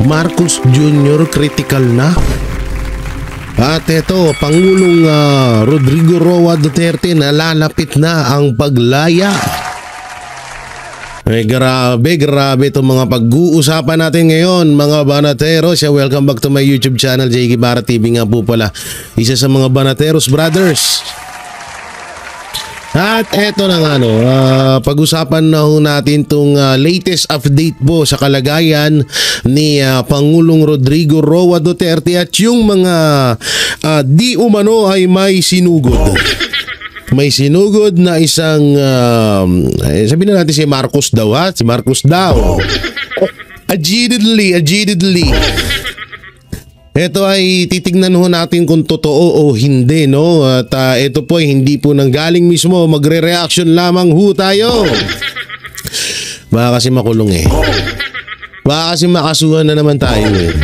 Marcos Jr. critical na. At ito, Pangulong Rodrigo Roa Duterte, nalalapit na ang paglaya. Ay, grabe itong mga pag-uusapan natin ngayon, mga Banateros. Welcome back to my YouTube channel, J. Guevara TV nga po pala. Isa sa mga Banateros Brothers. At eto na nga, pag-usapan na ho natin itong latest update po sa kalagayan ni Pangulong Rodrigo Roa Duterte at yung mga di umano ay may sinugod. May sinugod na isang, sabihin na natin si Marcos daw, ha? Si Marcos daw. Allegedly. Ito ay titignan ho natin kung totoo o hindi, no? At ito po ay hindi po nanggaling mismo. Magre-reaction lamang ho tayo. Baka kasi makulong eh. Baka kasi makasuhan na naman tayo eh.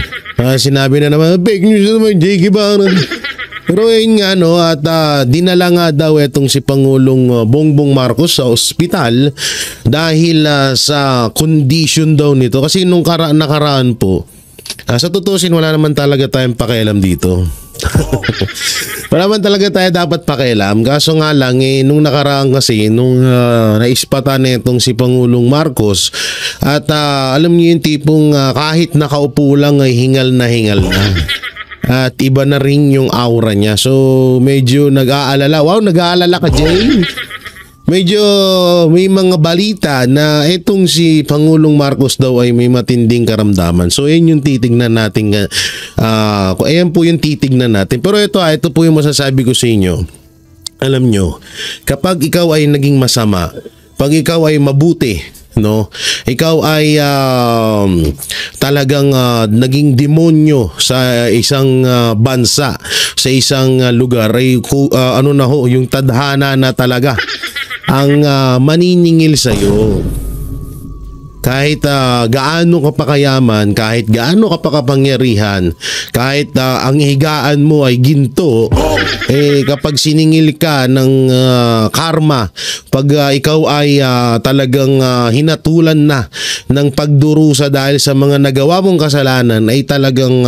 Sinabi na naman, fake news na naman, J. Guevara. Pero yun nga, no? At dinala nga daw itong si Pangulong Bongbong Marcos sa ospital dahil sa condition daw nito. Kasi nung nakaraan po, sa tutusin, wala naman talaga tayong pakialam dito. Wala naman talaga tayo dapat pakialam. Kaso nga lang, nung nakaraan kasi, nung naispatan itong si Pangulong Marcos, at alam niyo yung tipong kahit nakaupo lang ay hingal na. At iba na rin yung aura niya. So, medyo nag-aalala. Wow, nag-aalala ka, Jay? Medyo may mga balita na itong si Pangulong Marcos daw ay may matinding karamdaman. So, yan yung titignan natin. Ayan po yung titignan natin. Pero ito po yung masasabi ko sa inyo. Alam nyo, kapag ikaw ay naging masama, pag ikaw ay mabuti, no, ikaw ay talagang naging demonyo sa isang bansa, sa isang lugar, ay yung tadhana na talaga ang maniningil sa iyo. Kahit gaano ka pa kayaman, kahit gaano ka pa kapangyarihan, kahit ang higaan mo ay ginto, kapag siningil ka ng karma, pag ikaw ay talagang hinatulan na ng pagdurusa dahil sa mga nagawa mong kasalanan, ay talagang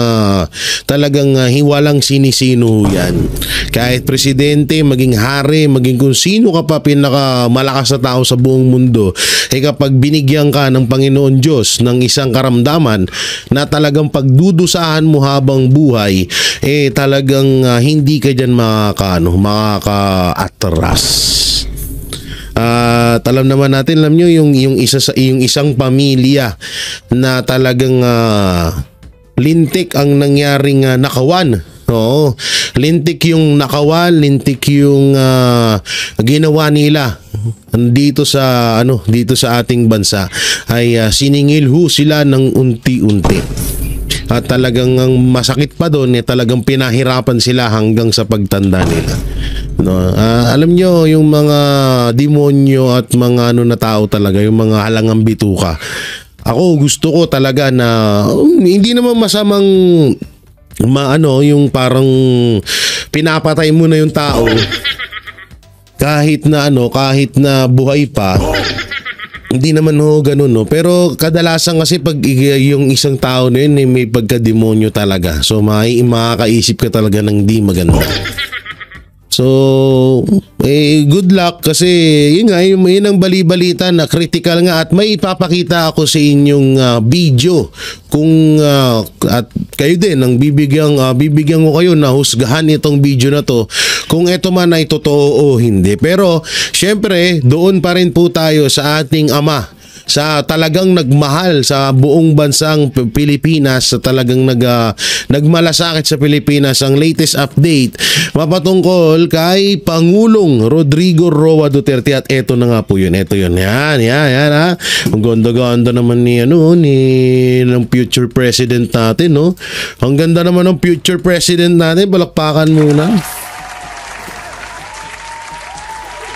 hiwalang sinisino yan. Kahit presidente, maging hari, maging kung sino ka pa pinakamalakas na tao sa buong mundo, kapag binigyan ka ng Panginoon Diyos ng isang karamdaman na talagang pagdudusahan mo habang buhay, talagang hindi ka dyan makaka-atras. At alam naman natin, alam nyo, yung isang pamilya na talagang lintik ang nangyaring nakawan. Oo, lintik yung nakawan, lintik yung ginawa nila dito sa ating bansa, ay siningil ho sila ng unti-unti. At talagang masakit pa doon, talagang pinahirapan sila hanggang sa pagtanda nila. No, alam nyo, yung mga demonyo at mga na tao talaga, yung mga halangang bituka. Ako gusto ko talaga na hindi naman masamang yung parang pinapatay mo na yung tao kahit na buhay pa. Hindi naman ganun, no? Pero kadalasan kasi pag yung isang tao na yun may pagka-demonyo talaga. So makakaisip ka talaga ng di maganda. So, good luck kasi yun ang bali-balita na critical nga, at may ipapakita ako sa inyong video kung at kayo din ang bibigyan ko kayo na husgahan itong video na to kung ito man ay totoo o hindi. Pero syempre, doon pa rin po tayo sa ating ama, sa talagang nagmahal sa buong bansang Pilipinas, sa talagang nagmalasakit sa Pilipinas. Ang latest update mapatungkol kay Pangulong Rodrigo Roa Duterte, at eto na nga po yun. Eto yun. Yan ha. Ang ganda-ganda naman ng future president natin, no? Ang ganda naman ng future president natin. Balakpakan muna.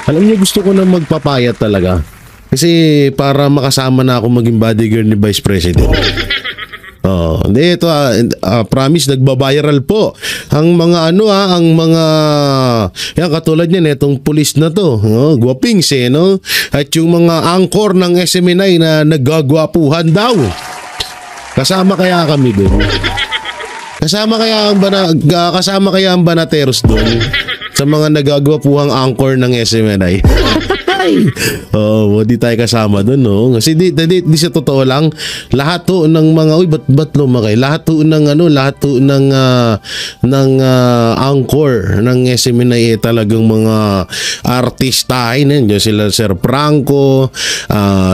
Alam niyo, gusto ko na magpapayat talaga. Kasi para makasama na ako maging bodyguard ni Vice President. Hindi, ito promise, nagbabiral po ang mga yan, katulad niyan itong pulis na to, gwapings no? At yung mga angkor ng SMNI na naggagwapuhan daw. Kasama kaya kami doon? Kasama kaya ang Banateros doon sa mga nagagwapuhang anchor ng SMNI? Oh, di tayo kasama doon, no? Kasi di sa totoo lang, lahat to ng mga ba't lumakay? Lahat to ng anchor ng SMNI talagang mga artistahin nandiyo sila Sir Franco,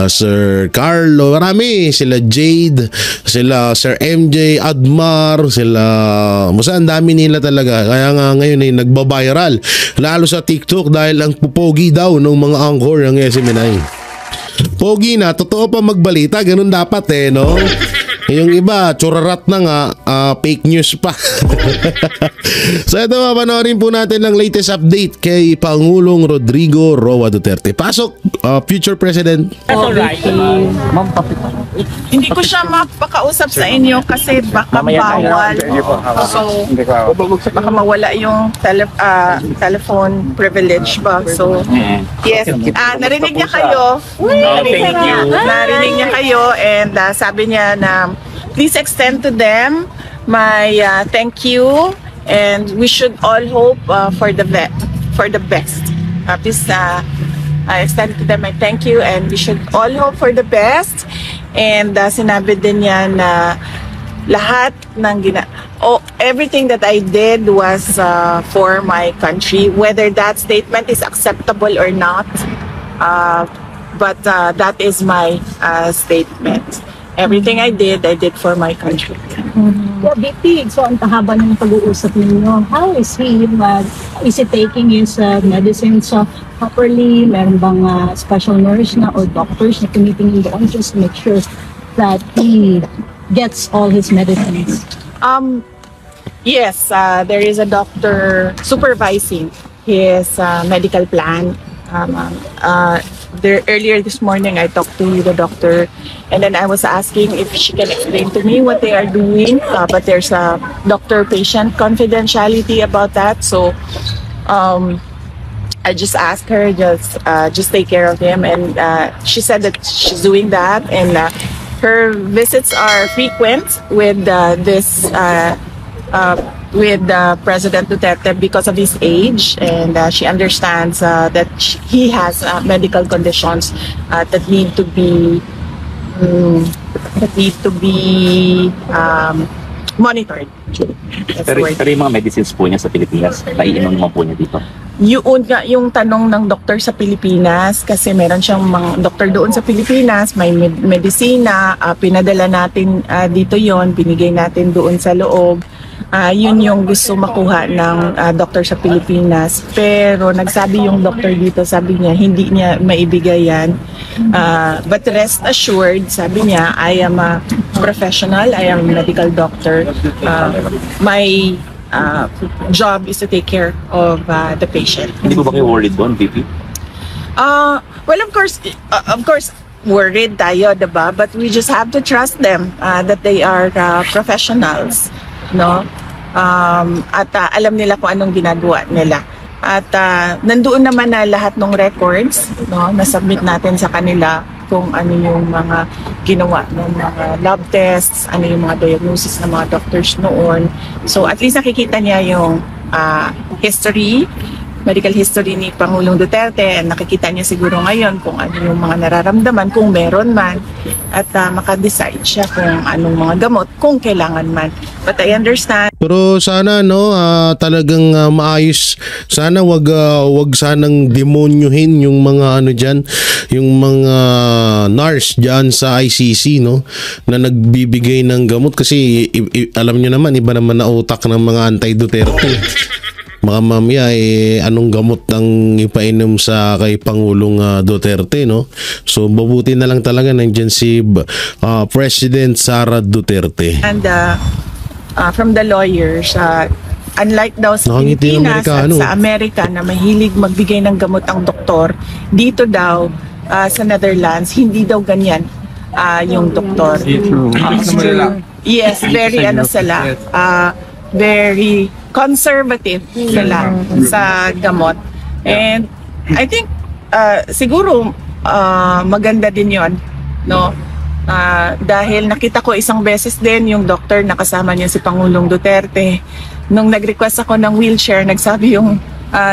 Sir Carlo, marami sila Jade, sila Sir MJ, Admar, sila ang dami nila talaga. Kaya nga ngayon ay nagba-viral lalo sa TikTok dahil ang pupogi daw ng mga anchor ng SMNI. Pogi na, totoo pa magbalita, ganun dapat no? Yung iba, churarat na nga, fake news pa. So ito, panoorin po natin ang latest update kay Pangulong Rodrigo Roa Duterte. Pasok, future president. Hindi ko siya mapakausap sa inyo kasi baka bawal. So, baka mawala yung telephone privilege ba. So, yes. Narinig niya kayo. Narinig niya kayo and sabi niya na please extend to them my thank you and we should all hope for the best. Please I extend to them my thank you and we should all hope for the best. And sinabi din niya na lahat ng everything that I did was for my country, whether that statement is acceptable or not. But that is my statement. Everything I did for my country. Yeah, BP, so ang haba ng pag-uusap ninyo, how is he? Is he taking his medicines properly? Meron bang special nurse na or doctors na tumitingin doon just to make sure that he gets all his medicines? Yes, there is a doctor supervising his medical plan. Earlier this morning, I talked to the doctor and then I was asking if she can explain to me what they are doing. But there's a doctor-patient confidentiality about that. So I just asked her, just take care of him. And she said that she's doing that. And her visits are frequent with with President Duterte because of his age, and she understands that he has medical conditions that need to be monitored. Pero yung mga medicines po niya sa Pilipinas, naiinom naman po niya dito? Yung tanong ng doktor sa Pilipinas, kasi meron siyang mga doktor doon sa Pilipinas, may medisina, pinadala natin dito yon, binigay natin doon sa loob. Yun yung gusto makuha ng doktor sa Pilipinas. Pero nagsabi yung doktor dito, sabi niya, hindi niya maibigay yan. But rest assured, sabi niya, I am a professional, I am a medical doctor. My job is to take care of the patient. Hindi po ba kayo worried doon, VP? Well, of course, worried tayo, diba? But we just have to trust them that they are professionals, no? At alam nila kung anong ginagawa nila. At nandoon naman na lahat ng records, no, na-submit natin sa kanila kung ano yung mga ginawa ng mga lab tests, ano yung mga diagnosis ng mga doctors noon. So at least nakikita niya yung history, medical history ni Pangulong Duterte, and nakikita niya siguro ngayon kung ano yung mga nararamdaman, kung meron man, at makadecide siya kung anong mga gamot, kung kailangan man. But I understand. Pero sana talagang maayos. Sana wag sanang demonyuhin yung mga diyan, yung mga nurse diyan sa ICC, no, na nagbibigay ng gamot kasi alam niyo naman iba naman na utak ng mga anti-Duterte. Mga mamaya anong gamot ang ipainom sa kay Pangulong Duterte, no? So mabuti na lang talaga nandiyan si President Sara Duterte. And from the lawyers, unlike daw sa Pilipinas at sa Amerika na mahilig magbigay ng gamot ang doktor, dito daw sa Netherlands, hindi daw ganyan yung doktor. Yes, very very conservative sila sa gamot. And I think siguro maganda din yon, no, Dahil nakita ko isang beses din yung doctor na kasama niya si Pangulong Duterte. Nung nag-request ako ng wheelchair, nagsabi yung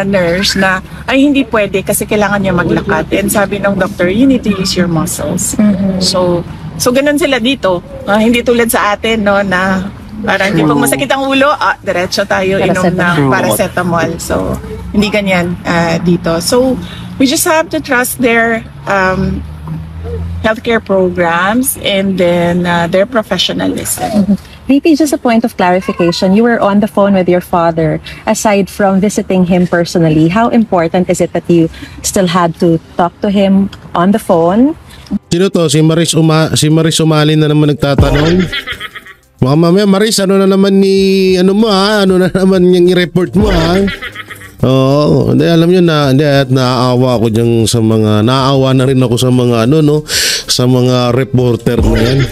nurse na ay hindi pwede kasi kailangan niya maglakad. And sabi ng doctor, you need to use your muscles. So ganun sila dito. Hindi tulad sa atin, no, na parang pag masakit ang ulo, diretso tayo inom ng paracetamol. So hindi ganyan dito. So we just have to trust their healthcare programs and then their professionalism. VP, just a point of clarification. You were on the phone with your father. Aside from visiting him personally, how important is it that you still had to talk to him on the phone? Sino to? Si Maris Umali na naman nagtatanong. Baka mamaya, Maris, ano na naman ano na naman yung i-report mo, ha? Oo, hindi, alam nyo na, hindi, at naaawa ako dyan sa mga, naaawa na rin ako sa mga, sa mga reporter na yan.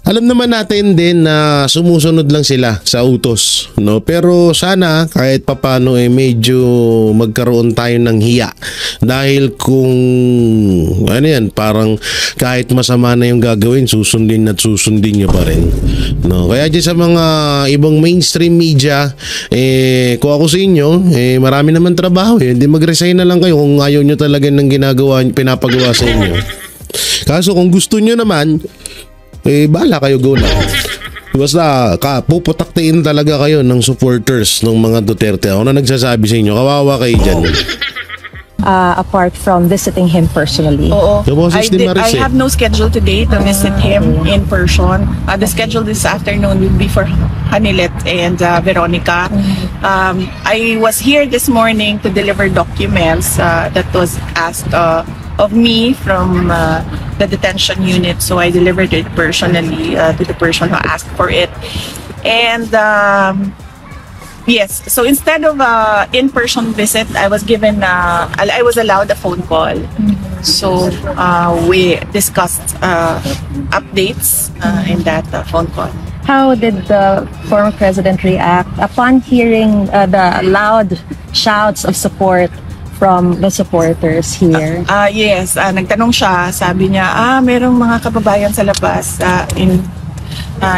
Alam naman natin din na sumusunod lang sila sa utos, no? Pero sana kahit papano medyo magkaroon tayo ng hiya. Dahil kung parang kahit masama na yung gagawin, susundin at susundin nyo pa rin. No? Kaya dyan sa mga ibang mainstream media, kung ako sa inyo, marami naman trabaho. Hindi mag-resign na lang kayo kung ayaw nyo talaga ng pinapagawa sa inyo. Kaso kung gusto nyo naman, bahala kayo, go lang. Basta puputaktiin talaga kayo ng supporters ng mga Duterte. Ako na nagsasabi sa inyo, kawawa kayo dyan. Apart from visiting him personally. Oo. I have no schedule today to visit him in person. The schedule this afternoon will be for Hanilet and Veronica. I was here this morning to deliver documents that was asked of me from the detention unit, so I delivered it personally to the person who asked for it. And yes, so instead of in-person visit, I was given I was allowed a phone call. So we discussed updates in that phone call. How did the former president react upon hearing the loud shouts of support from the supporters here? Yes, nagtanong siya, sabi niya, merong mga kababayan sa labas in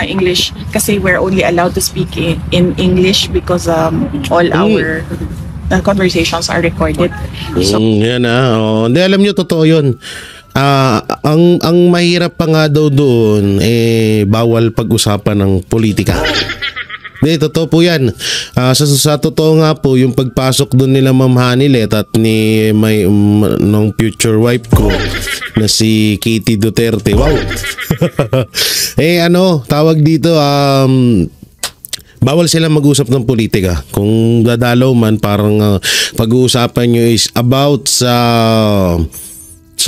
English kasi we're only allowed to speak in English because all our conversations are recorded. So, yan hindi, alam nyo, totoo yun. Ang mahirap pa nga daw doon, bawal pag-usapan ng politika. Hindi, totoo po yan. Sa totoo nga po, yung pagpasok doon nila Ma'am Hanilet at ni nung future wife ko na si Katie Duterte. Wow! Tawag dito, bawal sila mag-usap ng politika. Kung dadalaw man, parang pag-uusapan nyo is about sa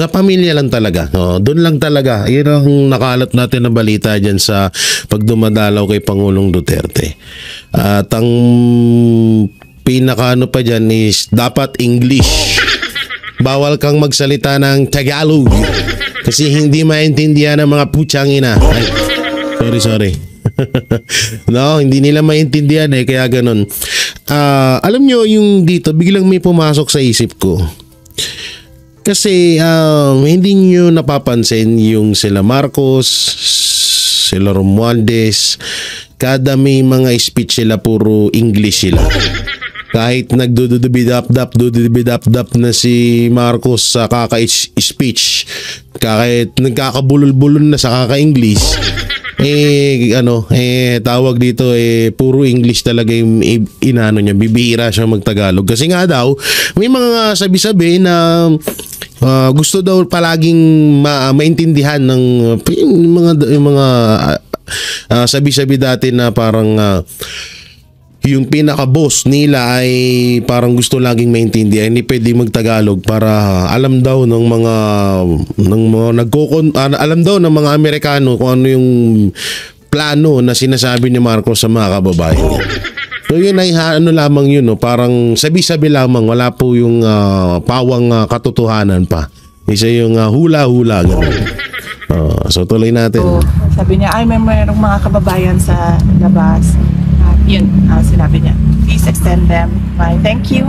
pamilya lang talaga. Doon lang talaga. Yun ang nakalat natin na balita dyan sa pagdumadalaw kay Pangulong Duterte. At ang pinakaano pa dyan is dapat English. Bawal kang magsalita ng Tagalog kasi hindi maintindihan ng mga putyang ina. Ay, sorry. No, hindi nila maintindihan kaya ganun. Alam nyo, yung dito, biglang may pumasok sa isip ko. Kasi hindi nyo napapansin yung sila Marcos, sila Romualdez, kada may mga speech sila puro English sila. Kahit nagdudubidap-dap na si Marcos sa kaka-speech, kahit nagkakabulol-bulol na sa kaka-English, tawag dito puro English talaga yung inano niya, bibihira siya magtagalog. Kasi nga daw, may mga sabi-sabi na gusto daw palaging maintindihan ng mga sabi-sabi dati na parang yung pinaka-boss nila ay parang gusto laging maintindihan, hindi pwedeng magtagalog para alam daw ng mga alam daw ng mga Amerikano kung ano yung plano na sinasabi ni Marcos sa mga kababayan niya. So yun ay lamang yun, parang sabi-sabi lamang, wala po yung pawang katotohanan pa. Isa yung hula-hula ganun. So tuloy natin. So, sabi niya, ay mayroong mga kababayan sa labas. Yun, sinabi niya, please extend them my thank you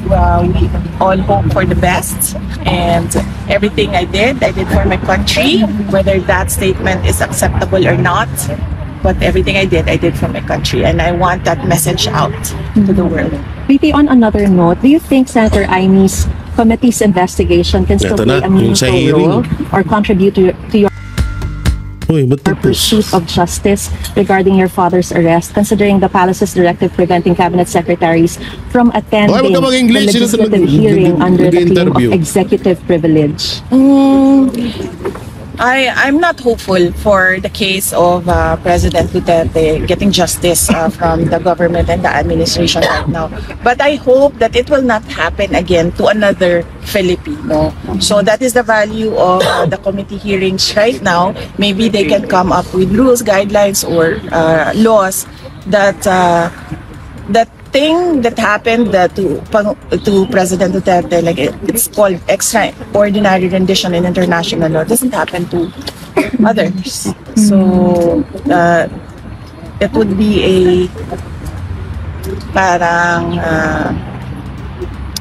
we all hope for the best. And everything I did for my country, whether that statement is acceptable or not. But everything I did for my country. And I want that message out to the world. VP, on another note, do you think Senator Imy's committee's investigation can still Ito play na, a yung sa meaningful role hearing. or contribute to your Uy, ba't ito? pursuit of justice regarding your father's arrest, considering the palace's directive preventing cabinet secretaries from attending Hoy, wag ka the mag-English. Sino legislative talaga hearing under the claim nag-interview? of executive privilege? I'm not hopeful for the case of President Duterte getting justice from the government and the administration right now. But I hope that it will not happen again to another Filipino. So that is the value of the committee hearings right now. Maybe they can come up with rules, guidelines, or laws that that thing that happened to President Duterte, like it's called extraordinary rendition in international law, doesn't happen to others. So it would be a parang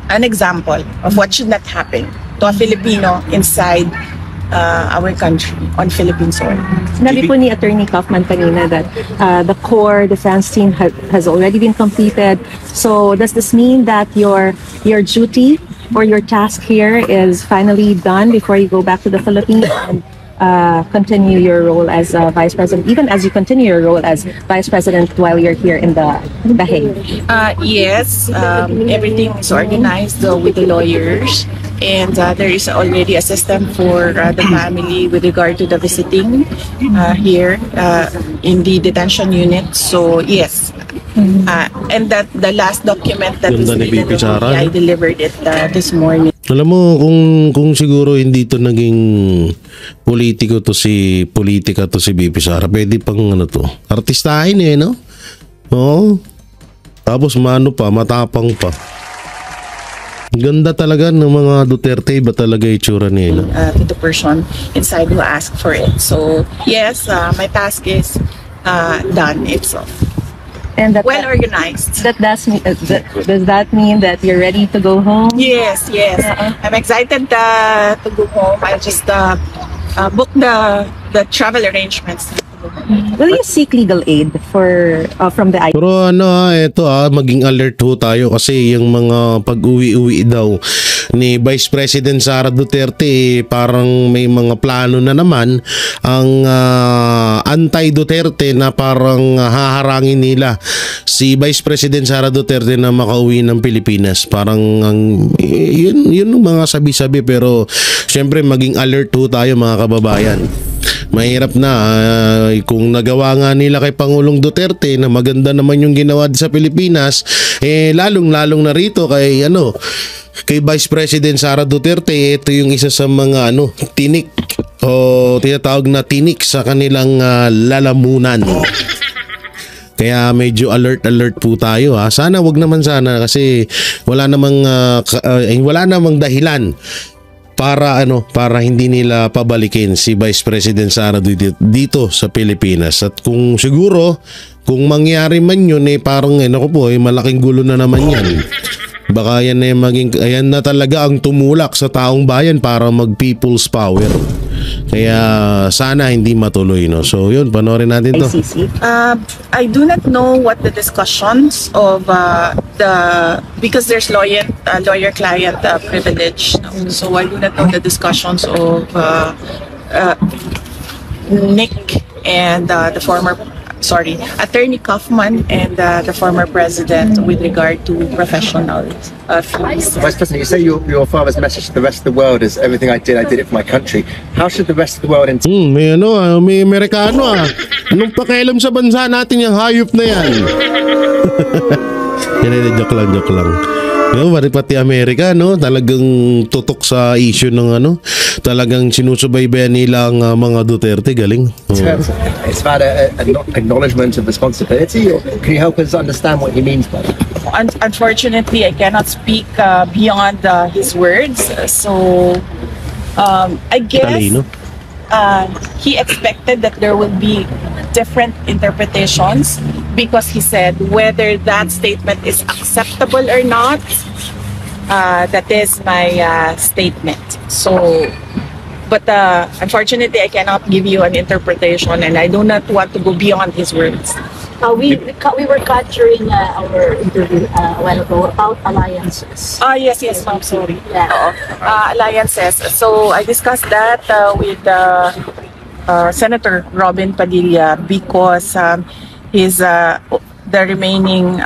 an example of what should not happen to a Filipino inside our country on Philippine soil. Sinabi po ni Attorney Kaufman kanina that the core defense team has already been completed. So does this mean that your duty or your task here is finally done before you go back to the Philippines and continue your role as Vice President, even as you continue your role as Vice President while you're here in the Hague? Yes, everything is organized with the lawyers, and there is already a system for the family with regard to the visiting here in the detention unit. So yes, and that the last document that is Ganda ni needed VP Sara, I no? delivered it this morning. Alam mo, kung siguro hindi to naging politika to si VP Sara, pwede pang ano to, artistahin no? Oo. Tapos matapang pa. Ganda talaga ng mga Duterte, ba talaga itsura niya? To the person inside who asked for it. So yes, my task is done itself. And that, Well organized. does that mean that you're ready to go home? Yes. I'm excited to go home. I just booked the travel arrangements. Will you seek legal aid from the Pero ito maging alert ho tayo kasi yung mga pag-uwi-uwi daw ni Vice President Sara Duterte, parang may mga plano na naman ang anti-Duterte na parang haharangin nila si Vice President Sara Duterte na makauwi ng Pilipinas. Parang yun yung mga sabi-sabi, pero syempre maging alert ho tayo mga kababayan. Mahirap na kung nagawa nga nila kay Pangulong Duterte na maganda naman yung ginawa sa Pilipinas, lalong-lalong na rito kay kay Vice President Sara Duterte. Ito yung isa sa mga tinik o tinatawag na tinik sa kanilang lalamunan. Kaya medyo alert po tayo Sana wag naman kasi wala namang dahilan para hindi nila pabalikin si Vice President Sara dito sa Pilipinas. At kung mangyari man yun parang malaking gulo na naman yan. Baka yan ayan na talaga ang tumulak sa taong bayan para mag people's power. Kaya sana hindi matuloy So yun, panoorin natin to. ICC? I do not know what the discussions of because there's lawyer-client privilege. So I do not know the discussions of Nick and Attorney Kaufman and the former president with regard to professional fees. Vice President, you say your father's message to the rest of the world is everything I did for my country. How should the rest of the world may Amerikano Anong pakialam sa bansa natin yung hayop na yan? Joke lang. Pati Amerika talagang tutok sa issue ng talagang sinusubaybayan nila ang mga Duterte. Galing. It's about an acknowledgement of responsibility, or can you help us understand what he means by that? Unfortunately, I cannot speak beyond his words. So I guess he expected that there would be different interpretations because he said whether that statement is acceptable or not, That is my statement. So, but unfortunately, I cannot give you an interpretation, and I do not want to go beyond his words. We were cut during our interview a while ago about alliances. Yes, ma'am. Sorry. Yeah. Alliances. So I discussed that with Senator Robin Padilla because he's the remaining.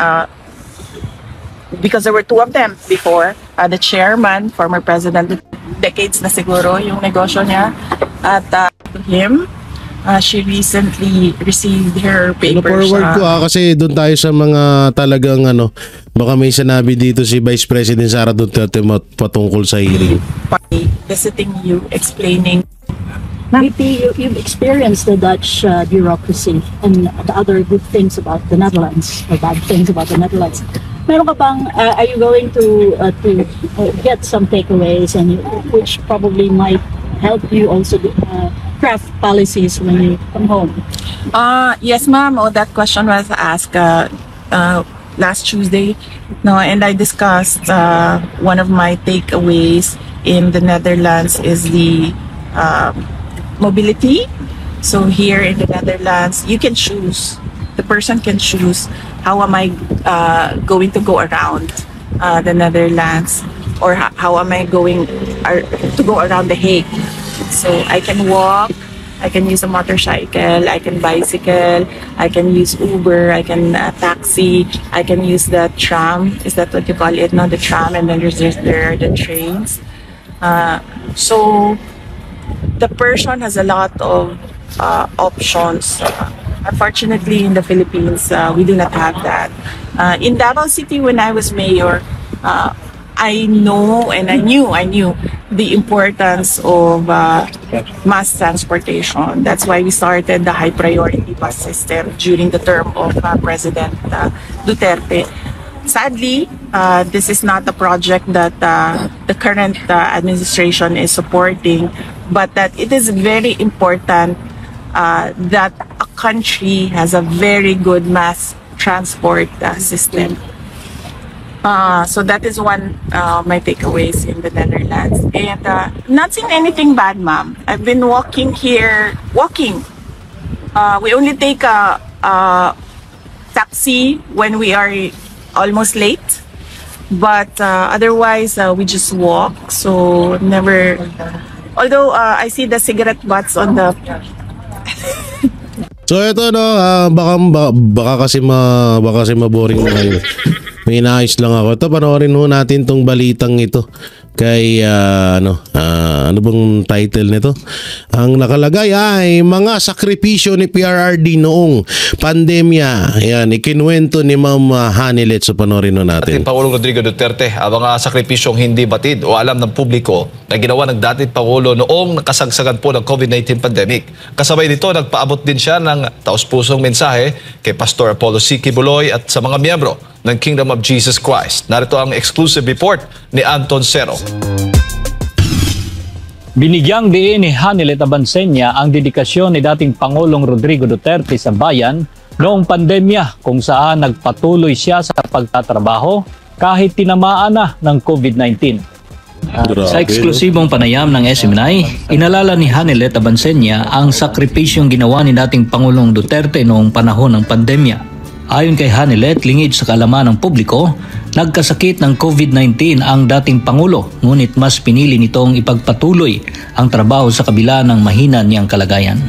Because there were two of them before. The chairman, former president, decades na siguro yung negosyo niya. At to him, she recently received her papers. Forward ko kasi doon tayo sa mga talagang baka may sinabi dito si Vice President Sara Duterte patungkol sa hearing. Visiting you, explaining. VP, you've experienced the Dutch bureaucracy and the other good things about the Netherlands, or bad things about the Netherlands. Meron ka bang, are you going to get some takeaways and which probably might help you also craft policies when you come home? Yes, ma'am. That question was asked last Tuesday. And I discussed one of my takeaways in the Netherlands is the mobility. So here in the Netherlands, you can choose. The person can choose how am I going to go around the Netherlands, or how am I going to go around The Hague. So I can walk, I can use a motorcycle, I can bicycle, I can use Uber, I can taxi, I can use the tram. Is that what you call it? No, the tram, and then there are the trains. So the person has a lot of options. Unfortunately, in the Philippines, we do not have that. In Davao City, when I was mayor, I know and I knew the importance of mass transportation. That's why we started the high priority bus system during the term of President Duterte. Sadly, this is not a project that the current administration is supporting, but that it is very important that a country has a very good mass transport system. So that is one my takeaways in the Netherlands. And not seen anything bad, ma'am. I've been walking here, we only take a taxi when we are almost late. But otherwise, we just walk. So never, although I see the cigarette butts on the... So ito baka kasi maboring na kayo. May inaayos lang ako. Ito, panoorin ho natin tong balitang ito kay ano bang title nito? Ang nakalagay ay mga sakripisyo ni PRRD noong pandemya. Yan, ikinuwento ni Ma'am Hanilet. So panoorin ho natin. Pangulong Rodrigo Duterte, ang mga sakripisyong hindi batid o alam ng publiko na ginawa ng dating Pangulo noong nakasagsagan po ng COVID-19 pandemic. Kasabay nito, nagpaabot din siya ng taos-pusong mensahe kay Pastor Apollo C. Kibuloy at sa mga miyembro ng Kingdom of Jesus Christ. Narito ang exclusive report ni Anton Cero. Binigyang diin ni Hanilet Abansenya ang dedikasyon ni dating Pangulong Rodrigo Duterte sa bayan noong pandemya, kung saan nagpatuloy siya sa pagtatrabaho kahit tinamaan na ng COVID-19. Sa eksklusibong panayam ng SMNI, inalala ni Hanilet Abansenya ang sakripisyong ginawa ni dating Pangulong Duterte noong panahon ng pandemya. Ayon kay Hanilet, lingid sa kaalaman ng publiko, nagkasakit ng COVID-19 ang dating Pangulo, ngunit mas pinili nitong ipagpatuloy ang trabaho sa kabila ng mahina niyang kalagayan.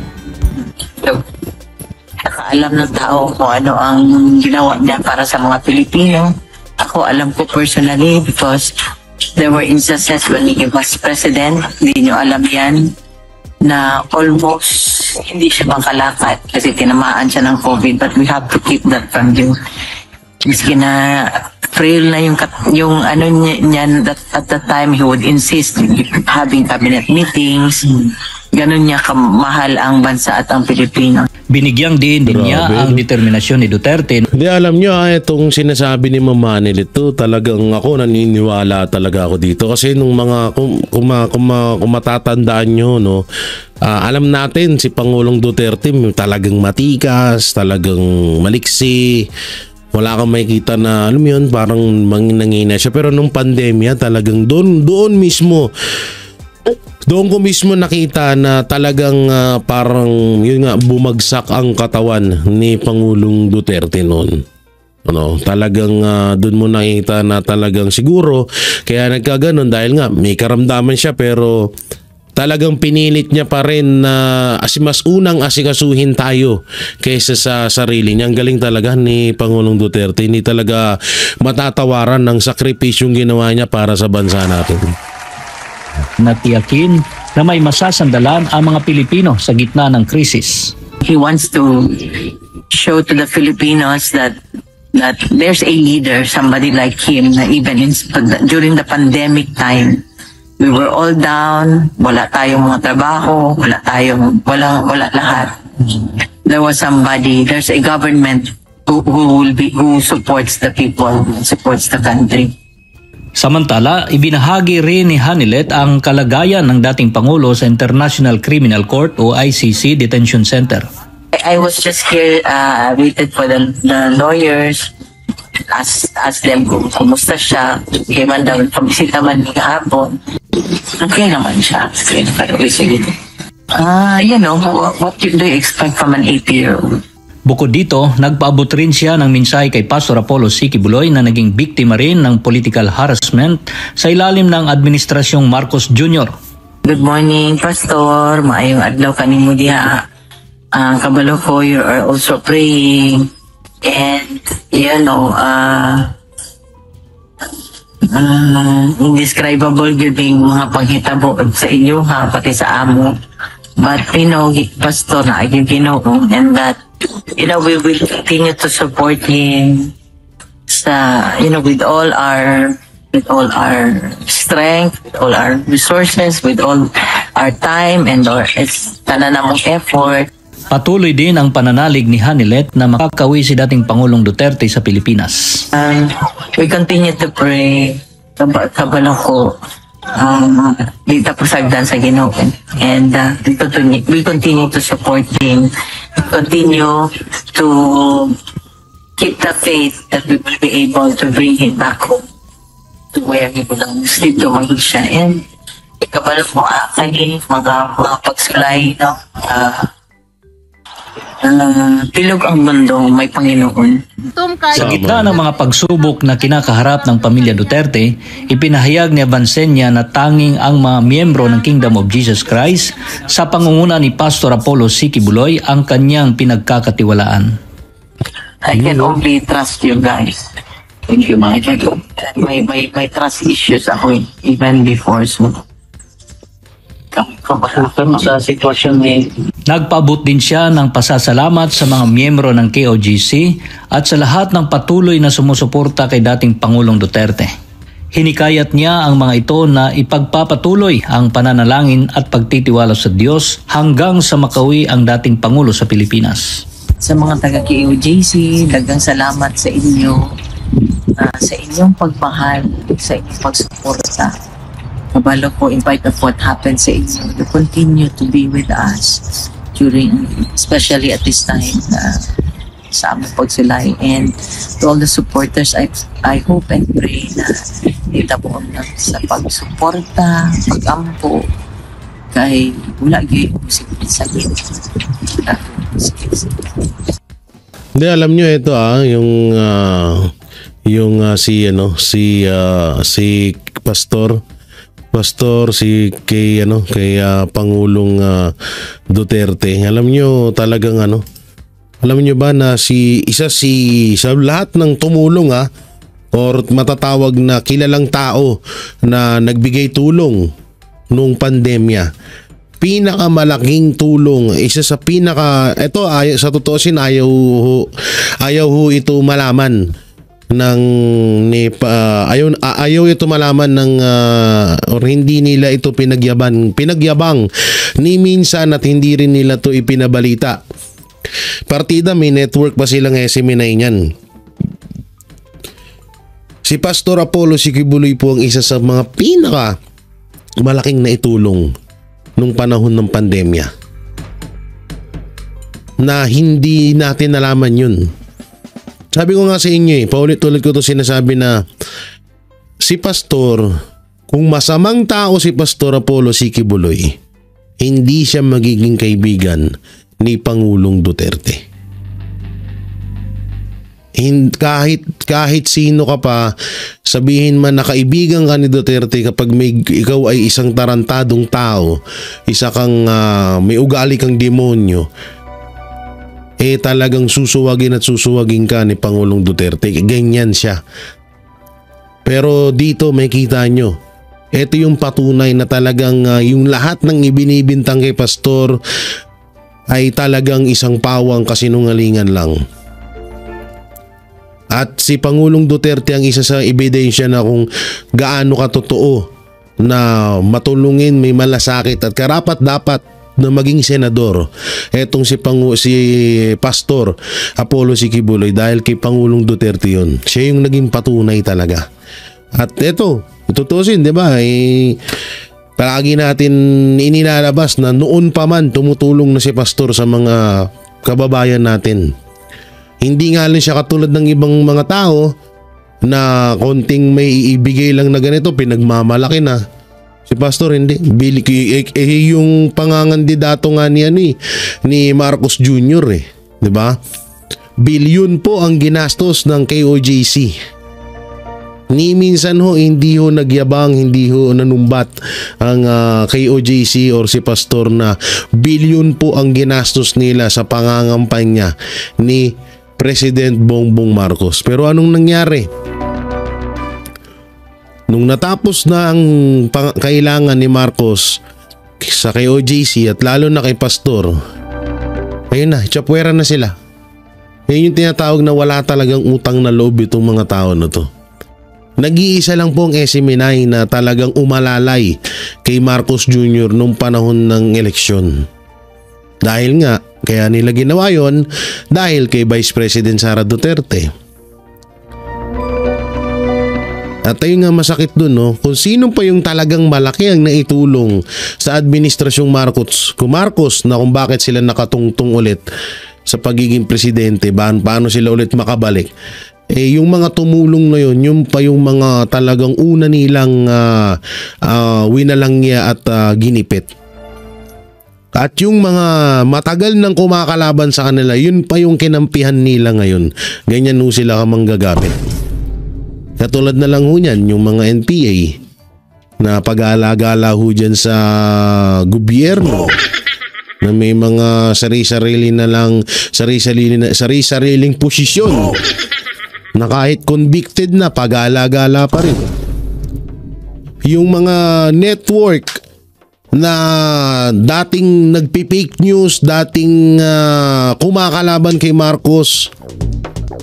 Nakaalam ng tao kung ano ang ginawa niya para sa mga Pilipino. Ako alam ko personally because there were instances when he was president, hindi nyo alam yan, na almost hindi siya makalakad kasi tinamaan siya ng COVID, but we have to keep that from you. Miski na frail na yung ano niya, that at the time he would insist having cabinet meetings. Ganun niya kamahal ang bansa at ang Pilipino. Binigyang din niya ang determinasyon ni Duterte. Hindi, alam nyo itong sinasabi ni Ma'am Hanilet, ito talagang ako naniniwala talaga ako dito kasi nung mga kung matatandaan nyo, no, alam natin si Pangulong Duterte talagang matikas, talagang maliksi. Wala kang makikita na, alam mo yun, parang nangina siya. Pero nung pandemya, talagang doon ko mismo nakita na talagang parang yun nga, bumagsak ang katawan ni Pangulong Duterte noon. Talagang doon mo nakita na talagang siguro kaya nagkaganon dahil nga may karamdaman siya, pero talagang pinilit niya pa rin na mas unang asikasuhin tayo kaysa sa sarili niya. Ang galing talaga ni Pangulong Duterte. Hindi talaga matatawaran ng sakripisyong ginawa niya para sa bansa natin. Natiyakin na may masasandalan ang mga Pilipino sa gitna ng krisis. He wants to show to the Filipinos that there's a leader, somebody like him, na even during the pandemic time, we were all down, wala tayong mga trabaho, wala lahat. There was somebody, there's a government who supports the people, supports the country. Samantala, ibinahagi rin ni Hanilet ang kalagayan ng dating Pangulo sa International Criminal Court o ICC Detention Center. I was just here, waited for the lawyers, ask them kung kumusta siya. Kaya man daw, pabisita man ni kahapon. Okay naman siya. What do you expect from an 80-year-old? Bukod dito, nagpaabot rin siya ng mensahe kay Pastor Apollo C. Quiboloy na naging biktima rin ng political harassment sa ilalim ng Administrasyong Marcos Jr. Good morning, Pastor. Maayong adlaw kanimo diha. Kabalo ko, you are also praying. And, indescribable yung mga panghitabo sa inyo, pati sa amo. But, Pastor, na yung Ginoo, and that, we will continue to support him with all our strength, with all our resources, with all our time and our tananamong effort. Patuloy din ang pananalig ni Hanilet na makakawi si dating Pangulong Duterte sa Pilipinas. We continue to pray. Kabalo ko, di tapos sagdan sa Ginoo. And we continue to support him. Continue to keep the faith that we will be able to bring him back home to where he belongs, dito mag-siya. And kabalo ko, mga pagsulay, pilog ang mundo, may Panginoon. Sa gitna ng mga pagsubok na kinakaharap ng pamilya Duterte, ipinahayag ni Abansenya na tanging ang mga miyembro ng Kingdom of Jesus Christ sa pangunguna ni Pastor Apollo C. Quiboloy ang kanyang pinagkakatiwalaan. I can only trust you guys. Thank you, my trust issues ako even before, so sa sitwasyon ni nagpaabot din siya ng pasasalamat sa mga miyembro ng KOJC at sa lahat ng patuloy na sumusuporta kay dating Pangulong Duterte. Hinikayat niya ang mga ito na ipagpapatuloy ang pananalangin at pagtitiwala sa Diyos hanggang sa makawi ang dating Pangulo sa Pilipinas. Sa mga taga-KOJC, dagang salamat sa inyo, sa inyong pagmahal, sa inyong pagsuporta. Kabalo ko, in spite of what happened sa inyo, to continue to be with us especially at this time sa aming pagsulay. And to all the supporters, I hope and pray na itabuon lang sa pagsuporta, pag-ampo, kay wala gyud sakit. Hindi, alam nyo ito si Pastor kay Pangulong Duterte. Alam niyo talagang alam niyo ba na sa lahat ng tumulong or matatawag na kilalang tao na nagbigay tulong nung pandemya. Pinakamalaking tulong, isa sa sa totoosin ayaw ho ito malaman ayaw ito malaman or hindi nila ito pinagyabang ni minsan at hindi rin nila to ipinabalita. Partida, may network pa silang SMNI niyan. Si Pastor Apollo C. Quiboloy po ang isa sa mga pinaka malaking naitulong nung panahon ng pandemya na hindi natin nalaman yun. Sabi ko nga sa inyo paulit-ulit ko to sinasabi na si Pastor, kung masamang tao si Pastor Apollo C. Quiboloy, hindi siya magiging kaibigan ni Pangulong Duterte. Kahit sino ka pa, sabihin man na kaibigan ka ni Duterte, kapag ikaw ay isang tarantadong tao, isa kang may ugali kang demonyo, talagang susuwagin at susuwagin ka ni Pangulong Duterte. Ganyan siya. Pero dito may kita nyo, ito yung patunay na talagang yung lahat ng ibinibintang kay Pastor ay talagang isang pawang kasinungalingan lang. At si Pangulong Duterte ang isa sa ebidensya na kung gaano katotoo na matulungin, may malasakit at karapat-dapat na maging senador etong si Pastor Apollo C. Quiboloy, dahil kay Pangulong Duterte yun. Siya yung naging patunay talaga. At eto, tutusin, di ba? Palagi natin inilalabas na noon pa man tumutulong na si Pastor sa mga kababayan natin. Hindi nga lang siya katulad ng ibang mga tao na konting may iibigay lang na ganito, pinagmamalaki na. Si Pastor hindi. Yung pangangandidato nga ni Marcos Jr. Di ba? Bilyon po ang ginastos ng KOJC. Ni minsan hindi nagyabang, hindi nanumbat ang KOJC or si Pastor na bilyon po ang ginastos nila sa pangangampanya ni President Bongbong Marcos. Pero anong nangyari? Nung natapos na ang kailangan ni Marcos sa KOJC at lalo na kay Pastor, ayun na, tsapwera na sila. Yun yung tinatawag na wala talagang utang na loob itong mga tao na to. Nag-iisa lang po ang SMNI na talagang umalalay kay Marcos Jr. nung panahon ng eleksyon. Dahil nga, kaya nila ginawa yun dahil kay Vice President Sara Duterte. At ayun nga masakit dun, kung sino pa yung talagang malaki ang naitulong sa administrasyong Marcos, na kung bakit sila nakatungtong ulit sa pagiging presidente, paano sila ulit makabalik. Yung mga tumulong na yun, yung pa yung mga talagang una nilang winalangya at ginipit. At yung mga matagal nang kumakalaban sa kanila, yun pa yung kinampihan nila ngayon. Ganyan sila manggagamit. Katulad na lang niyan, yung mga NPA na pag-alagala dyan sa gobyerno, na may mga sari-sariling posisyon na kahit convicted na, pag-alagala pa rin. Yung mga network na dating nagpi-fake news, dating kumakalaban kay Marcos,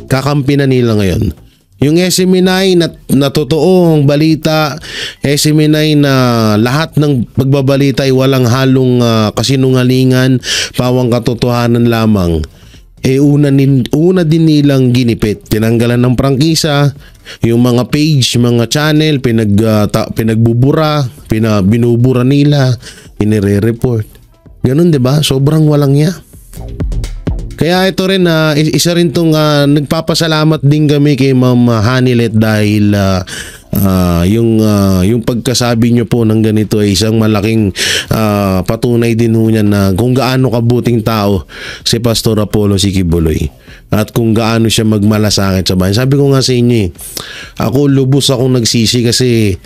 kakampi na nila ngayon. Yung SMNI na totoong balita, SMNI na lahat ng pagbabalita ay walang halong kasinungalingan, pawang katotohanan lamang, una din nilang ginipit. Tinanggalan ng prangkisa, yung mga page, mga channel, pinagbubura, binubura nila, inire-report. Ganun, 'di ba? Sobrang walang niya. Kaya ito rin, isa rin tong nagpapasalamat din kami kay Ma'am Hanilet dahil yung pagkasabi nyo po ng ganito ay isang malaking patunay din ho niyan na kung gaano kabuting tao si Pastor Apollo C. Quiboloy at kung gaano siya magmalasakit sa bayan. Sabi ko nga sa inyo, ako lubos akong nagsisi kasi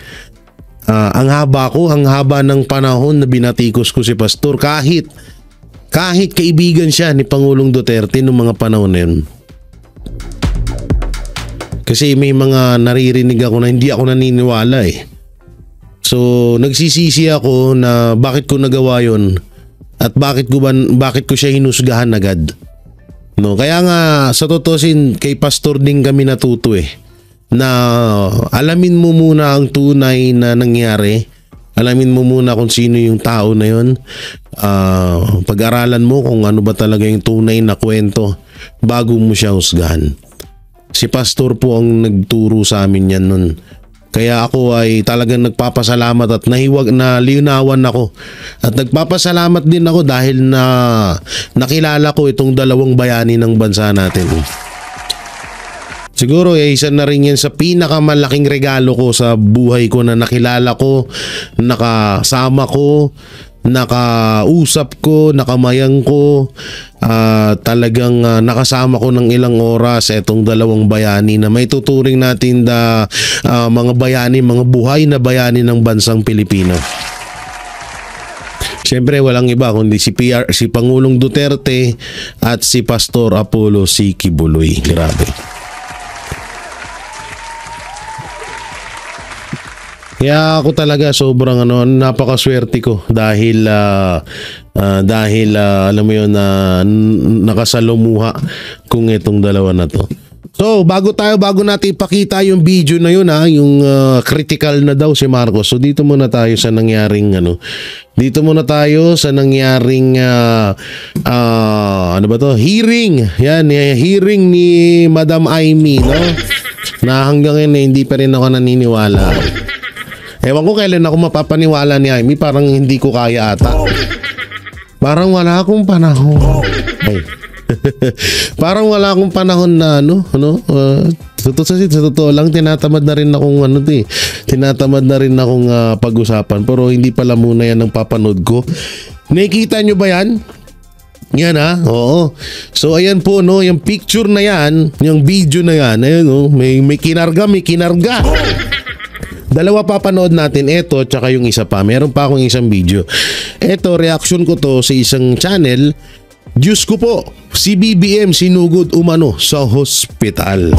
ang haba ng panahon na binatikos ko si Pastor, kahit kaibigan siya ni Pangulong Duterte noong mga panahon na yun. Kasi may mga naririnig ako na hindi ako naniniwala . So nagsisisi ako na bakit ko nagawa yun at bakit ko siya hinusgahan agad. No, kaya nga sa tutusin kay Pastor din kami natuto na alamin mo muna ang tunay na nangyari. Alamin mo muna kung sino yung tao na yun. Pag-aralan mo kung ano ba talaga yung tunay na kwento bago mo siya husgahan. Si Pastor po ang nagturo sa amin yan nun. Kaya ako ay talagang nagpapasalamat at linawan ako. At nagpapasalamat din ako dahil nakilala ko itong dalawang bayani ng bansa natin. Siguro isa na rin yan sa pinakamalaking regalo ko sa buhay ko na nakilala ko, nakasama ko, nakausap ko, nakamayang ko, talagang nakasama ko ng ilang oras etong dalawang bayani na may tuturing natin mga bayani, mga buhay na bayani ng bansang Pilipino. Siyempre walang iba kundi si Pangulong Duterte at si Pastor Apollo C. Quiboloy. Grabe. Kaya ako talaga sobrang napakaswerte ko dahil alam mo yun nakasalumuha kung itong dalawa na to. So bago natin ipakita yung video na yun yung critical na daw si Marcos. So dito muna tayo sa nangyaring hearing. Yan, hearing ni Madam Amy, no? Na hanggang ngayon hindi pa rin ako naniniwala. Ewan ko kailan ako mapapaniwala ni Amy, parang hindi ko kaya ata. Parang wala akong panahon. Parang wala akong panahon na sa totoo lang tinatamad na rin akong pag-usapan, pero hindi pala muna yan ang papanood ko. Nakikita nyo ba yan? Yan oo. So ayan po yung picture na yan, yung video na yan, ayun may kinarga. Dalawa papanood natin, ito tsaka yung isa pa. Meron pa akong isang video. Ito, reaction ko to sa isang channel. Diyos ko po, si BBM sinugod umano sa hospital.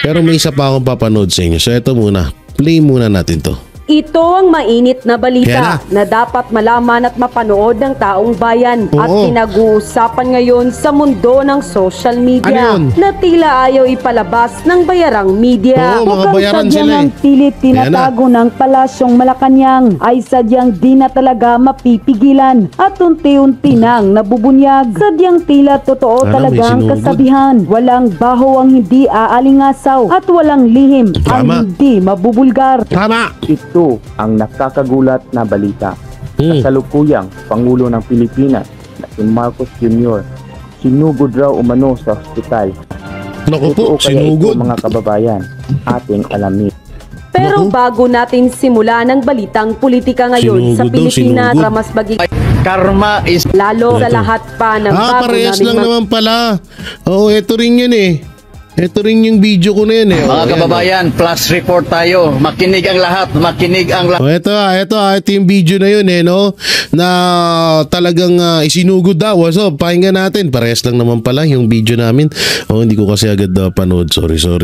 Pero may isa pa akong papanood sa inyo. So ito muna, play muna natin to. Ito ang mainit na balita na dapat malaman at mapanood ng taong bayan at pinag-uusapan ngayon sa mundo ng social media na tila ayaw ipalabas ng bayarang media. Mukhang sadyang ang pilit tinatago ng Palasyong Malacanang ay sadyang di na talaga mapipigilan at unti-unti nang nabubunyag. Sadyang tila totoo talagang kasabihan. Walang baho ang hindi aalingasaw at walang lihim ang hindi mabubulgar. Tama! Ito ang nakakagulat na balita. Kasalukuyang Pangulo ng Pilipinas na si Marcos Jr. sinugod raw umano sa ospital. Naku po, sinugod. Mga kababayan, ating alamin. Pero bago natin simulan ang balitang politika ngayon sa Pilipinas, mas karma is lalo sa lahat pa ng bago parehas lang naman pala. Oo, ito rin yun Ito rin yung video ko na yan Mga kababayan, plus report tayo. Makinig ang lahat. Ito yung video na yun na talagang isinugod daw. So, pakinggan natin. Parehas lang naman pala yung video namin. Hindi ko kasi agad panood. Sorry. So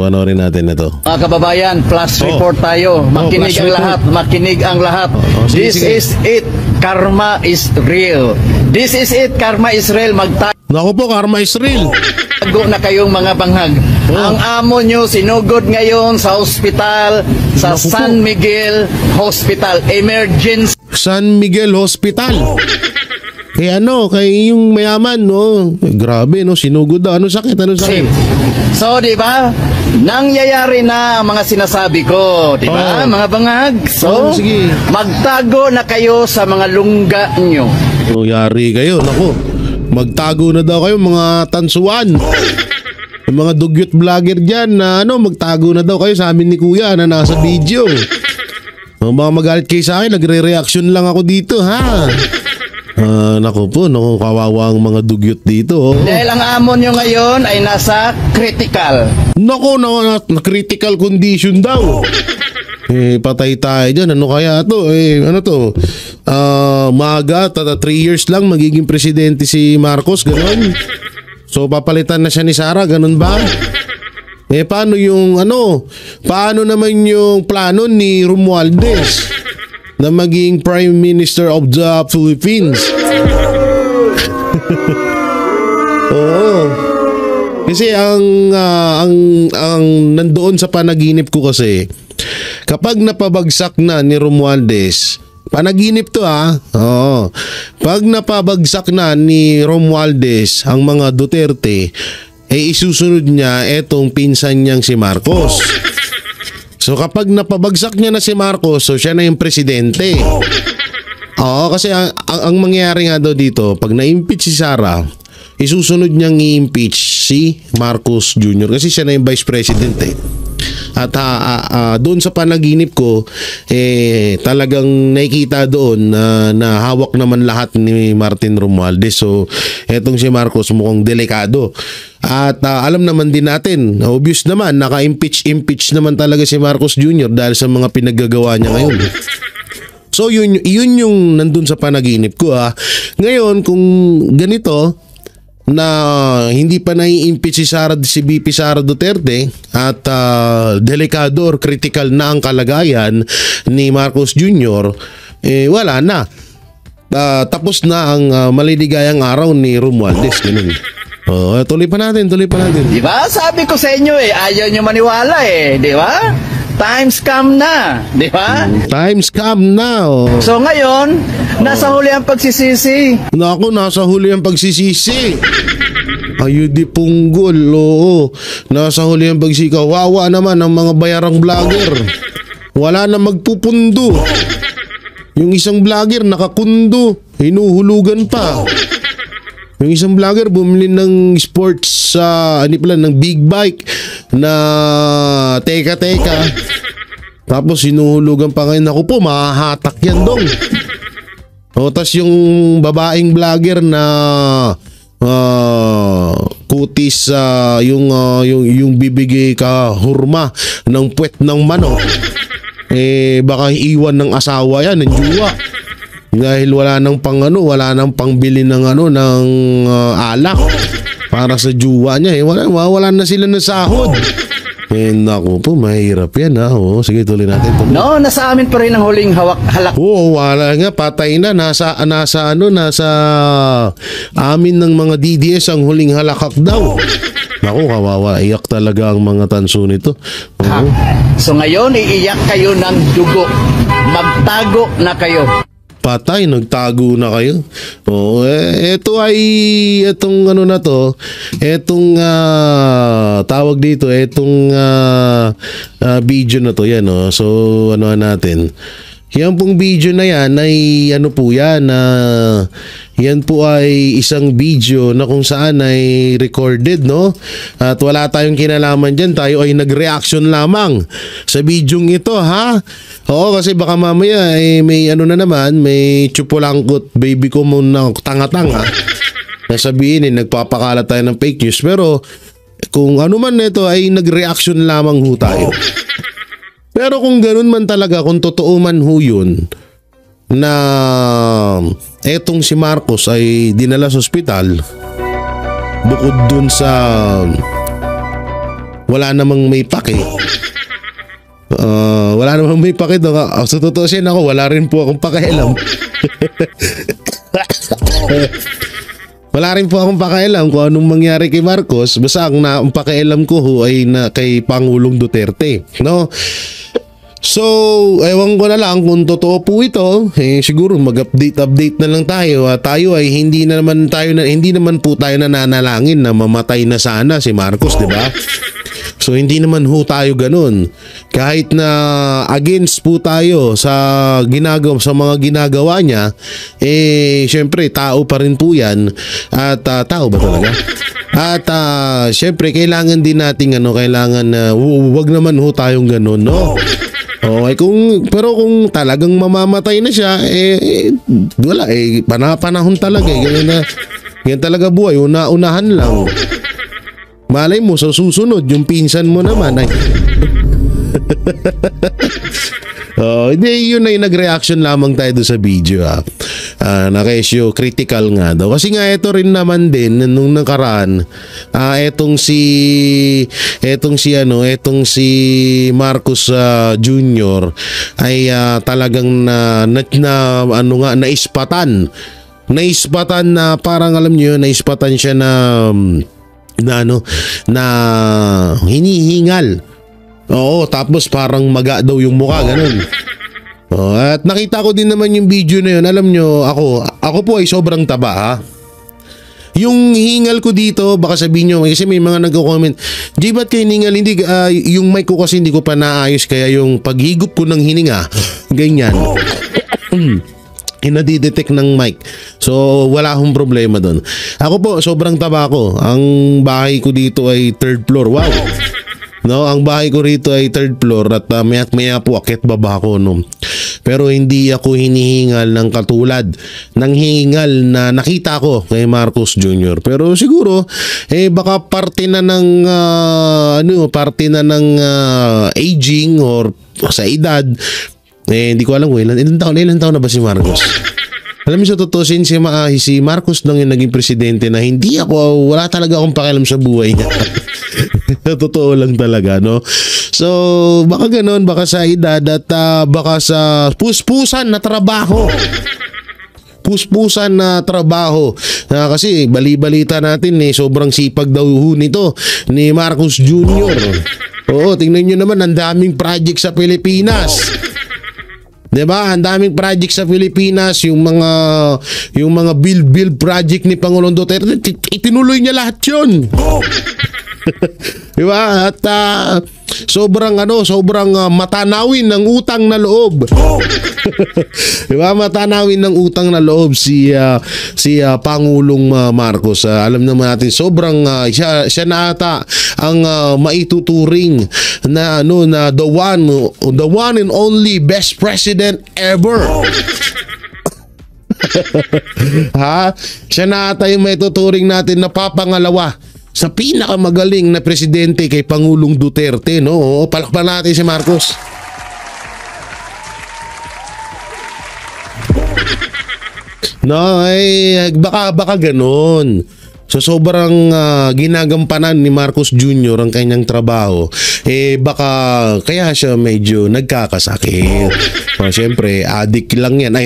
rin natin ito. Mga kababayan, plus report tayo. Makinig ang lahat. This is it. Karma is real. This is it. Karma is real. Naku po, karma is real. Tago na kayong mga banghag. Ang amo nyo sinugod ngayon sa hospital, sa San Miguel Hospital. Emergency. San Miguel Hospital. Kay yung mayaman, grabe, sinugod daw. Ano sakit? So, di ba? Nangyayari na ang mga sinasabi ko, di ba? Mga bangag. So, magtago na kayo sa mga lungga nyo. Yari kayo, naku. Magtago na daw kayo mga tansuan. Yung mga dugyot vlogger dyan na magtago na daw kayo, sa amin ni Kuya na nasa video. Mga magalit kayo sa akin, nagre-reaction lang ako dito, naku po, kawawa ang mga dugyot dito. Dahil ang amo nyo ngayon ay nasa critical. Naku, na critical condition daw. Patay tayo dyan. Ano kaya to? Maaga, 3 years lang magiging presidente si Marcos, gano'n. So papalitan na siya ni Sara, gano'n ba? Paano paano naman yung plano ni Romualdez na maging Prime Minister of the Philippines? Kasi ang nandoon sa panaginip ko kasi, kapag napabagsak na ni Romualdez, panaginip to pag napabagsak na ni Romualdez ang mga Duterte, isusunod niya etong pinsan niyang si Marcos. So kapag napabagsak niya na si Marcos, so siya na yung presidente. Kasi ang mangyayari nga daw dito, pag na-impeach si Sara, isusunod niyang i-impeach si Marcos Jr. Kasi siya na yung Vice President eh. At doon sa panaginip ko, talagang nakikita doon na hawak naman lahat ni Martin Romualdez. So, etong si Marcos mukhang delikado. At alam naman din natin, obvious naman, naka-impeach naman talaga si Marcos Jr. dahil sa mga pinaggagawa niya ngayon. So, yun yung nandun sa panaginip ko. Ngayon, kung ganito, na hindi pa nai-impeach si VP Sara Duterte at delikado or critical na ang kalagayan ni Marcos Jr., wala na. Tapos na ang maliligayang araw ni Romualdez. Ganun. Tuloy pa natin. Di ba? Sabi ko sa inyo ayaw nyo maniwala di ba? Times come na, di ba? Times come na. So ngayon, nasa huli ang pagsisisi. Naku, nasa huli ang pagsisisi. Ayun di punggol, oo. Nasa huli ang pagsisisi. Kawawa naman ang mga bayarang vlogger. Wala na magpupundo. Yung isang vlogger nakakundo, hinuhulugan pa. Yung isang vlogger bumili ng sports ng big bike na teka. Tapos sinuhulugan pa ngayon. Ako po, mahahatak yan dong. Tapos yung babaeng vlogger na kutis yung bibigay ka hurma ng puwet ng manok, baka iwan ng asawa yan, ng juwa. Dahil wala nang pangbili ng alak para sa juwa niya. Wala na sila ng sahod. Naku po, mahirap yan sige, tuloy natin. No, nasa amin pa rin ang huling halak. Oo, wala nga, patay na. Nasa amin ng mga DDS ang huling halakak daw. Naku, kawawa. Iyak talaga ang mga tanso nito. So ngayon, iiyak kayo ng dugo. Magtago na kayo. Patay, nagtago na kayo. Itong tawag dito, video na to, yan so natin. Yan pong video na yan ay yan po ay isang video na kung saan ay recorded, no? At wala tayong kinalaman dyan. Tayo ay nag-reaction lamang sa videong ito, ha? Oo, kasi baka mamaya may may chupulangkot baby ko muna tanga-tanga. Nasabihin nagpapakalat tayo ng fake news. Pero kung ano man ito ay nag-reaction lamang ho tayo. Pero kung ganun man talaga, kung totoo man ho yun, na etong si Marcos ay dinala sa ospital, bukod dun sa wala namang may pake, sa totoo siya, wala rin po akong pakialam. Wala rin po akong pakialam kung anong mangyari kay Marcos. Basta ang pakialam ko ho ay kay Pangulong Duterte, no? So, ewan ko na lang kung totoo po ito. Siguro mag-update na lang tayo. Tayo ay hindi naman po tayo nananalangin na mamatay na sana si Marcos, di ba? So, hindi naman ho tayo ganun. Kahit na against po tayo sa mga ginagawa niya, syempre tao pa rin po yan. At tao ba talaga? At syempre kailangan din nating wag naman ho tayong ganun, no? Okay, pero kung talagang mamamatay na siya, wala, panahon talaga, ganyan talaga buhay, unahan lang. Malay mo sa susunod yung pinsan mo naman ay hindi, yun ay nag-reaction lamang tayo doon sa video, na kesyo critical nga daw. Kasi nga ito rin naman din nung nakaraan, etong si Marcos Jr. ay talagang naispatan na parang alam niyo, naispatan siya na hinihingal. Oo, tapos parang maga daw yung mukha, ganun. At nakita ko din naman yung video na yun. Alam nyo, ako po ay sobrang taba, ha? Yung hingal ko dito, baka sabihin nyo, kasi may mga nagko-comment, Jay, ba't kayo hiningal? Hindi, yung mic ko kasi hindi ko pa naayos, kaya yung paghigop ko ng hininga, ganyan. inadidetect ng mic. So, wala akong problema doon. Ako po, sobrang taba ko. Ang bahay ko dito ay 3rd floor. Wow! No, ang bahay ko rito ay 3rd floor at maya't maya po akyat baba ko, no. Pero hindi ako hinihingal ng katulad ng hingal na nakita ko kay Marcos Jr. Pero siguro baka parte na ng aging or sa edad. Hindi ko alam kung ilan taon na ba si Marcos. Alam mo sa totoo, si Marcos lang yung naging presidente na wala talaga akong pakialam sa buhay niya. Totoo lang talaga, no? So, baka ganun, baka sa edad at baka sa puspusan na trabaho. Puspusan na trabaho. Kasi bali-balita natin, sobrang sipag daw nito ni Marcos Jr. Oo, tingnan nyo naman, ang daming project sa Pilipinas. Diba? Ang daming project sa Pilipinas, yung mga build project ni Pangulong Duterte, itinuloy niya lahat 'yon. Diba? At sobrang matanawin ng utang na loob. Diba? Matanawin ng utang na loob si Pangulong Marcos. Alam naman natin sobrang siya na ata ang maituturing na the one and only best president ever. Ha? Siya na ata yung maituturing natin na papangalawa sa pinakamagaling na presidente kay Pangulong Duterte, no? Palakpan natin si Marcos. No, baka ganun. So sobrang ginagampanan ni Marcos Jr. ang kanyang trabaho, baka kaya siya medyo nagkakasakit. Siyempre, addict lang yan.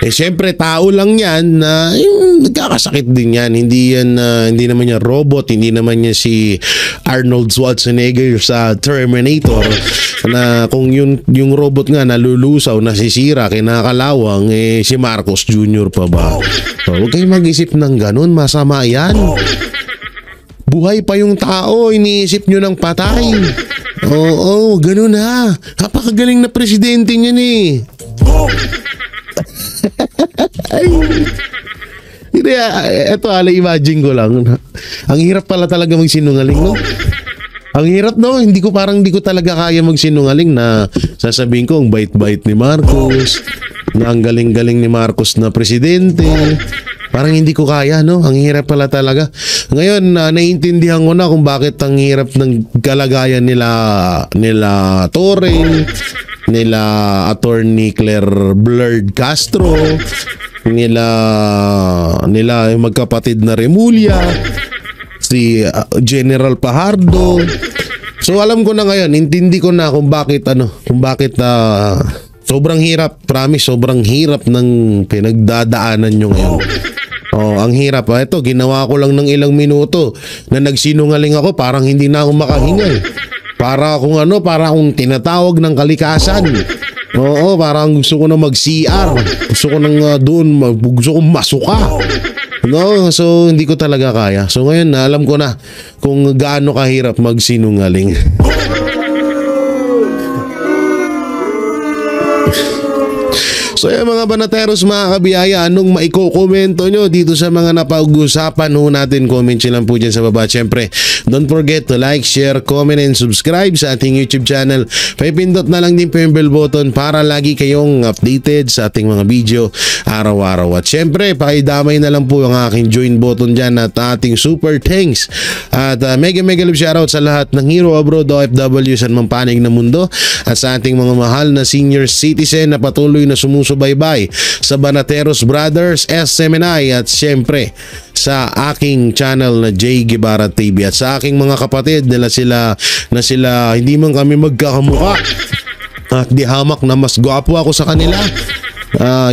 Siyempre, tao lang yan na nagkakasakit din yan. Hindi naman niya robot, hindi naman niya si Arnold Schwarzenegger sa Terminator na kung yung robot nga nalulusaw, nasisira, kinakalawang, si Marcos Jr. pa ba? So, huwag kayong mag-isip ng ganun, masama yan. Buhay pa yung tao, iniisip nyo ng patay. Oo, ganun ha. Napakagaling na presidente niyan eh. Eto, imagine ko lang. Ang hirap pala talaga magsinungaling, no? Ang hirap, no? Hindi ko talaga kaya magsinungaling na sasabihin ko ang bait-bait ni Marcos, na ang galing-galing ni Marcos na presidente. Parang hindi ko kaya, no? Ang hirap pala talaga. Ngayon, naiintindihan ko na kung bakit ang hirap ng kalagayan nila Torre, nila Attorney Claire Blurred Castro, nila yung magkapatid na Remulla, si General Pajardo. So alam ko na ngayon, intindi ko na kung bakit sobrang hirap, promise, sobrang hirap ng pinagdadaanan nyo ngayon. Ang hirap. Ito, ginawa ko lang ng ilang minuto na nagsinungaling ako, parang hindi na ako makahinga. Para akong tinatawag ng kalikasan. Oo, parang gusto ko na mag-CR. Gusto ko nang gusto kong masuka. No, so hindi ko talaga kaya. So ngayon alam ko na kung gaano kahirap magsinungaling. So yung mga banateros, mga kabiyaya, anong maiko-komento nyo dito sa mga napag-usapan natin? Comment nyo lang po dyan sa baba. Siyempre, don't forget to like, share, comment, and subscribe sa ating YouTube channel. Paipindot na lang din po yung bell button para lagi kayong updated sa ating mga video araw-araw. At siyempre, pakidamay na lang po yung aking join button dyan at ating super thanks. At mega love shoutout sa lahat ng Hero Abroad, OFW, sa mang panig na mundo, at sa ating mga mahal na senior citizen na patuloy na sumusubaybay sa Banateros Brothers, SMNI, at siyempre sa aking channel na J Guevara TV, at sa aking mga kapatid na sila hindi man kami magkakamuka at di hamak na mas gwapo ako sa kanila.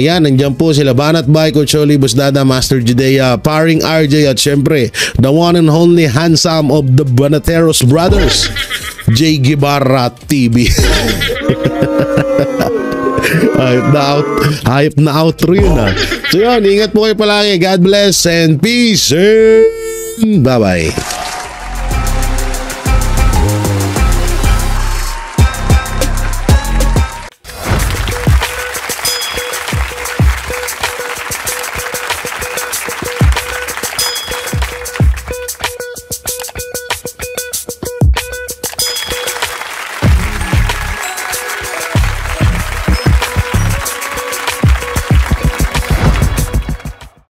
Yan, nandiyan po sila Banat Bay, Coach Oli, Busdada, Master Judea, Paring RJ, at syempre the one and only handsome of the Banateros Brothers, J Guevara TV. Hype na outro yun ha. So yun, ingat po kayo palagi. God bless and peace and bye bye.